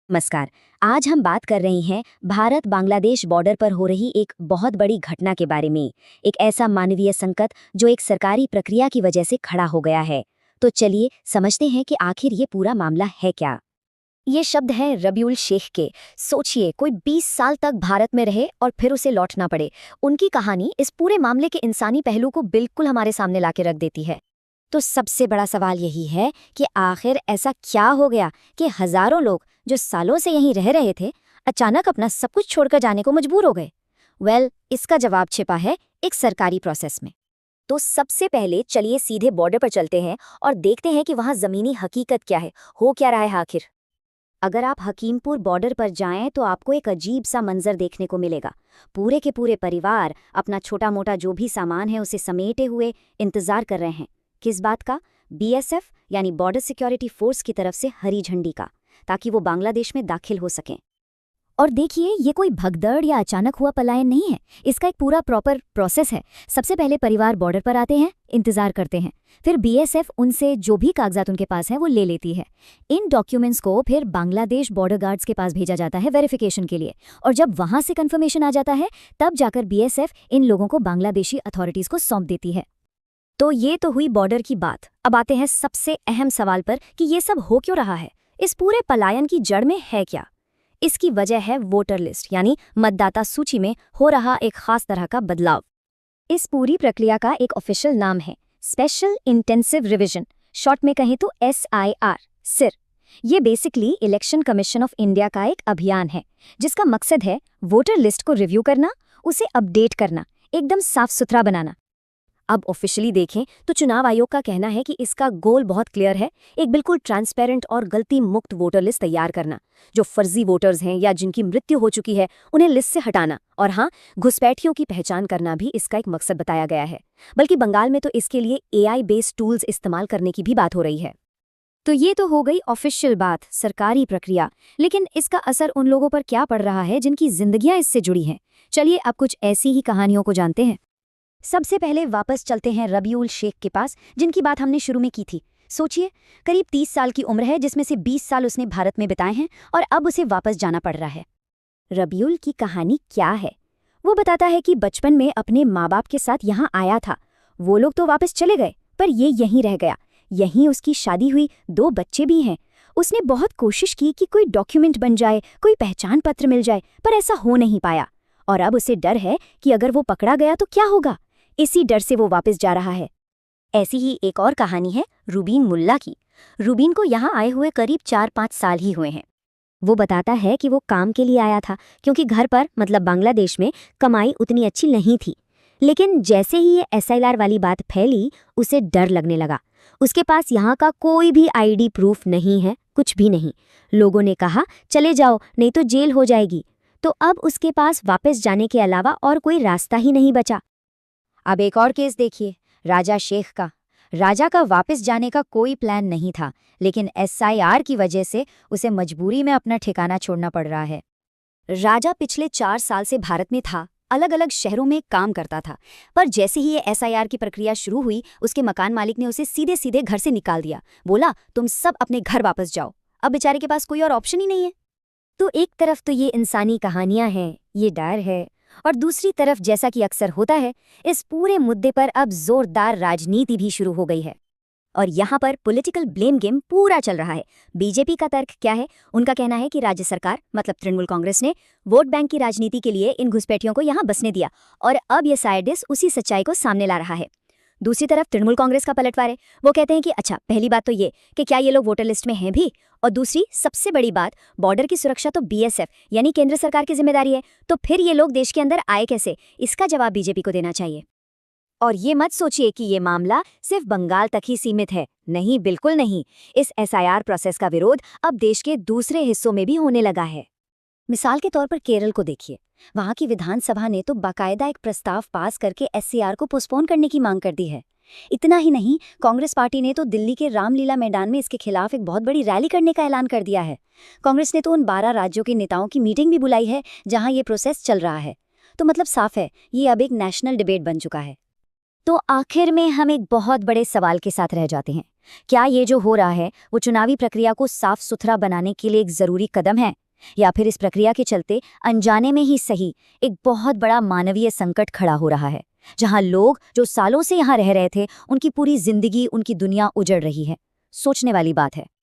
नमस्कार। आज हम बात कर रहे हैं भारत बांग्लादेश बॉर्डर पर हो रही एक बहुत बड़ी घटना के बारे में। एक ऐसा मानवीय संकट जो एक सरकारी प्रक्रिया की वजह से खड़ा हो गया है। तो चलिए समझते हैं कि आखिर ये पूरा मामला है क्या। ये शब्द हैं रबीउल शेख के। सोचिए, कोई 20 साल तक भारत में रहे और फिर उसे लौटना पड़े। उनकी कहानी इस पूरे मामले के इंसानी पहलू को बिल्कुल हमारे सामने लाके रख देती है। तो सबसे बड़ा सवाल यही है कि आखिर ऐसा क्या हो गया कि हजारों लोग जो सालों से यहीं रह रहे थे अचानक अपना सब कुछ छोड़कर जाने को मजबूर हो गए। इसका जवाब छिपा है एक सरकारी प्रोसेस में। तो सबसे पहले चलिए सीधे बॉर्डर पर चलते हैं और देखते हैं कि वहां जमीनी हकीकत क्या है, हो क्या रहा है आखिर। अगर आप हकीमपुर बॉर्डर पर जाएं तो आपको एक अजीब सा मंजर देखने को मिलेगा। पूरे के पूरे परिवार अपना छोटा मोटा जो भी सामान है उसे समेटे हुए इंतजार कर रहे हैं। किस बात का? बीएसएफ यानी बॉर्डर सिक्योरिटी फोर्स की तरफ से हरी झंडी का, ताकि वो बांग्लादेश में दाखिल हो सकें। और देखिए, ये कोई भगदड़ या अचानक हुआ पलायन नहीं है। इसका एक पूरा प्रॉपर प्रोसेस है। सबसे पहले परिवार बॉर्डर पर आते हैं, इंतजार करते हैं। फिर बीएसएफ उनसे जो भी कागजात उनके पास हैं वो ले लेती है। इन डॉक्यूमेंट्स को फिर बांग्लादेश बॉर्डर गार्ड्स के पास भेजा जाता है वेरिफिकेशन के लिए। और जब वहां से कंफर्मेशन आ जाता है तब जाकर बीएसएफ इन लोगों को बांग्लादेशी अथॉरिटीज को सौंप देती है। तो ये तो हुई बॉर्डर की बात। अब आते हैं सबसे अहम सवाल पर कि ये सब हो क्यों रहा है। इस पूरे पलायन की जड़ में है क्या? इसकी वजह है वोटर लिस्ट यानी मतदाता सूची में हो रहा एक खास तरह का बदलाव। इस पूरी प्रक्रिया का एक ऑफिशियल नाम है स्पेशल इंटेंसिव रिवीजन, शॉर्ट में कहें तो SIR, सिर। ये basically election commission of India का एक अभियान है जिसका मकसद है वोटर लिस्ट को रिव्यू करना, उसे अपडेट करना, एकदम साफ सुथरा बनाना। अब ऑफिशियली देखें तो चुनाव आयोग का कहना है कि इसका गोल बहुत क्लियर है, एक बिल्कुल ट्रांसपेरेंट और गलती मुक्त वोटर लिस्ट तैयार करना। जो फर्जी वोटर्स हैं या जिनकी मृत्यु हो चुकी है उन्हें लिस्ट से हटाना, और हाँ, घुसपैठियों की पहचान करना भी इसका एक मकसद बताया गया है। बल्कि बंगाल में तो इसके लिए AI बेस्ड टूल्स इस्तेमाल करने की भी बात हो रही है। तो ये तो हो गई ऑफिशियल बात, सरकारी प्रक्रिया। लेकिन इसका असर उन लोगों पर क्या पड़ रहा है जिनकी जिंदगियां इससे जुड़ी हैं? चलिए अब कुछ ऐसी ही कहानियों को जानते हैं। सबसे पहले वापस चलते हैं रबीउल शेख के पास, जिनकी बात हमने शुरू में की थी। सोचिए, करीब 30 साल की उम्र है जिसमें से 20 साल उसने भारत में बिताए हैं और अब उसे वापस जाना पड़ रहा है। रबीउल की कहानी क्या है? वो बताता है कि बचपन में अपने माँ बाप के साथ यहाँ आया था। वो लोग तो वापस चले गए पर ये यहीं रह गया। यहीं उसकी शादी हुई, 2 बच्चे भी हैं। उसने बहुत कोशिश की कि कोई डॉक्यूमेंट बन जाए, कोई पहचान पत्र मिल जाए, पर ऐसा हो नहीं पाया। और अब उसे डर है कि अगर वो पकड़ा गया तो क्या होगा। इसी डर से वो वापस जा रहा है। ऐसी ही एक और कहानी है रुबीन मुल्ला की। रुबीन को यहाँ आए हुए करीब 4-5 साल ही हुए हैं। वो बताता है कि वो काम के लिए आया था क्योंकि घर पर मतलब बांग्लादेश में कमाई उतनी अच्छी नहीं थी। लेकिन जैसे ही ये SIR वाली बात फैली उसे डर लगने लगा। उसके पास यहाँ का कोई भी ID प्रूफ नहीं है, कुछ भी नहीं। लोगों ने कहा चले जाओ नहीं तो जेल हो जाएगी। तो अब उसके पास वापस जाने के अलावा और कोई रास्ता ही नहीं बचा। अब एक और केस देखिए, राजा शेख का। राजा का वापस जाने का कोई प्लान नहीं था, लेकिन SIR की वजह से उसे मजबूरी में अपना ठिकाना छोड़ना पड़ रहा है। राजा पिछले 4 साल से भारत में था, अलग अलग शहरों में काम करता था। पर जैसे ही ये SIR की प्रक्रिया शुरू हुई उसके मकान मालिक ने उसे सीधे सीधे घर से निकाल दिया। बोला तुम सब अपने घर वापस जाओ। अब बेचारे के पास कोई और ऑप्शन ही नहीं है। तो एक तरफ तो ये इंसानी कहानियां हैं, ये डर है, और दूसरी तरफ जैसा कि अक्सर होता है इस पूरे मुद्दे पर अब जोरदार राजनीति भी शुरू हो गई है। और यहाँ पर पॉलिटिकल ब्लेम गेम पूरा चल रहा है। बीजेपी का तर्क क्या है? उनका कहना है कि राज्य सरकार मतलब तृणमूल कांग्रेस ने वोट बैंक की राजनीति के लिए इन घुसपैठियों को यहाँ बसने दिया, और अब ये साइडिस उसी सच्चाई को सामने ला रहा है। दूसरी तरफ तृणमूल कांग्रेस का पलटवार है। वो कहते हैं कि अच्छा, पहली बात तो ये कि क्या ये लोग वोटर लिस्ट में हैं भी, और दूसरी सबसे बड़ी बात, बॉर्डर की सुरक्षा तो BSF यानी केंद्र सरकार की जिम्मेदारी है। तो फिर ये लोग देश के अंदर आए कैसे? इसका जवाब बीजेपी को देना चाहिए। और ये मत सोचिए कि ये मामला सिर्फ बंगाल तक ही सीमित है। नहीं, बिल्कुल नहीं। इस SIR प्रोसेस का विरोध अब देश के दूसरे हिस्सों में भी होने लगा है। मिसाल के तौर पर केरल को देखिए। वहां की विधानसभा ने तो बाकायदा एक प्रस्ताव पास करके SCR को पोस्टपोन करने की मांग कर दी है। इतना ही नहीं, कांग्रेस पार्टी ने तो दिल्ली के रामलीला मैदान में इसके खिलाफ एक बहुत बड़ी रैली करने का ऐलान कर दिया है। कांग्रेस ने तो उन 12 राज्यों के नेताओं की मीटिंग भी बुलाई है जहां ये प्रोसेस चल रहा है। तो मतलब साफ है, ये अब एक नेशनल डिबेट बन चुका है। तो आखिर में हम एक बहुत बड़े सवाल के साथ रह जाते हैं। क्या ये जो हो रहा है वो चुनावी प्रक्रिया को साफ सुथरा बनाने के लिए एक जरूरी कदम है, या फिर इस प्रक्रिया के चलते अनजाने में ही सही एक बहुत बड़ा मानवीय संकट खड़ा हो रहा है, जहां लोग जो सालों से यहाँ रह रहे थे उनकी पूरी जिंदगी, उनकी दुनिया उजड़ रही है। सोचने वाली बात है।